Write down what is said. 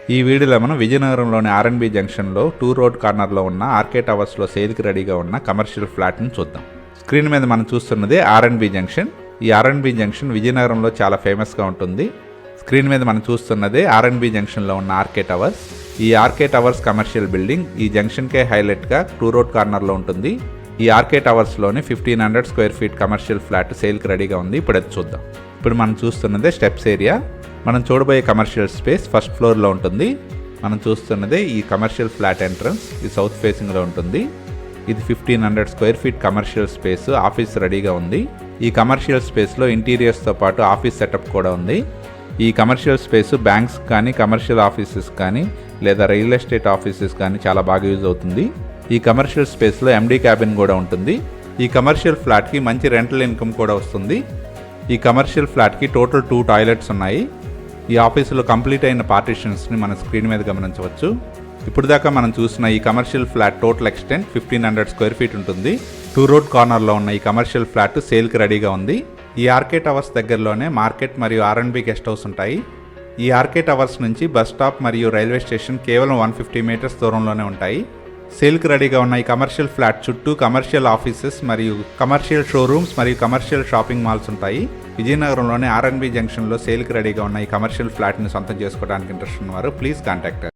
ఈ వీడియోలో మనం విజయనగరంలోని ఆర్ఎన్బి జంక్షన్లో 2 రోడ్ కార్నర్లో ఉన్న ఆర్కే టవర్స్లో సేల్కి రెడీగా ఉన్న కమర్షియల్ ఫ్లాట్ని చూద్దాం. స్క్రీన్ మీద మనం చూస్తున్నది ఆర్ఎన్బి జంక్షన్. ఈ ఆర్ఎన్బి జంక్షన్ విజయనగరంలో చాలా ఫేమస్గా ఉంటుంది. స్క్రీన్ మీద మనం చూస్తున్నదే ఆర్ఎన్బి జంక్షన్లో ఉన్న ఆర్కే టవర్స్. ఈ ఆర్కే టవర్స్ కమర్షియల్ బిల్డింగ్ ఈ జంక్షన్కే హైలైట్గా 2 రోడ్ కార్నర్లో ఉంటుంది. ఈ ఆర్కే టవర్స్లోని 1500 స్క్వేర్ ఫీట్ కమర్షియల్ ఫ్లాట్ సేల్కి రెడీగా ఉంది. ఇప్పుడు అది చూద్దాం. ఇప్పుడు మనం చూస్తున్నదే స్టెప్స్ ఏరియా. మనం చూడబోయే కమర్షియల్ స్పేస్ ఫస్ట్ ఫ్లోర్లో ఉంటుంది. మనం చూస్తున్నదే ఈ కమర్షియల్ ఫ్లాట్ ఎంట్రన్స్. ఇది సౌత్ ఫేసింగ్లో ఉంటుంది. ఇది 1500 square feet commercial space. Office రెడీగా ఉంది. ఈ కమర్షియల్ స్పేస్లో ఇంటీరియర్స్తో పాటు ఆఫీస్ సెటప్ కూడా ఉంది. ఈ కమర్షియల్ స్పేస్ బ్యాంక్స్ కానీ కమర్షియల్ ఆఫీసెస్ కానీ లేదా రియల్ ఎస్టేట్ ఆఫీసెస్ కానీ చాలా బాగా యూజ్ అవుతుంది. ఈ కమర్షియల్ స్పేస్లో ఎండీ క్యాబిన్ కూడా ఉంటుంది. ఈ కమర్షియల్ ఫ్లాట్కి మంచి రెంటల్ ఇన్కమ్ కూడా వస్తుంది. ఈ కమర్షియల్ ఫ్లాట్కి టోటల్ 2 టాయిలెట్స్ ఉన్నాయి. ఈ ఆఫీసులో కంప్లీట్ అయిన పార్టీషన్స్ని మన స్క్రీన్ మీద గమనించవచ్చు. ఇప్పుడు దాకా మనం చూసిన ఈ commercial flat total extent 1500 square feet ఉంటుంది. 2 రోడ్ కార్నర్లో ఉన్న ఈ కమర్షియల్ ఫ్లాట్ సేల్కి రెడీగా ఉంది. ఈ ఆర్కే టవర్స్ దగ్గరలోనే మార్కెట్ మరియు ఆర్ఎన్బి గెస్ట్ హౌస్ ఉంటాయి. ఈ ఆర్కే టవర్స్ నుంచి బస్ స్టాప్ మరియు రైల్వే స్టేషన్ కేవలం 150 మీటర్స్ దూరంలోనే ఉంటాయి. సేల్కి రెడీగా ఉన్న ఈ కమర్షియల్ ఫ్లాట్ చుట్టూ కమర్షియల్ ఆఫీసెస్ మరియు కమర్షియల్ షోరూమ్స్ మరియు కమర్షియల్ షాపింగ్ మాల్స్ ఉంటాయి. విజయనగరంలోని ఆర్ఎన్బి జంక్షన్లో సేల్కి రెడీగా ఉన్న ఈ కమర్షియల్ ఫ్లాట్ని సొంతం చేసుకోవడానికి ఇంట్రెస్ట్ ఉన్నవారు ప్లీజ్ కాంటాక్ట్.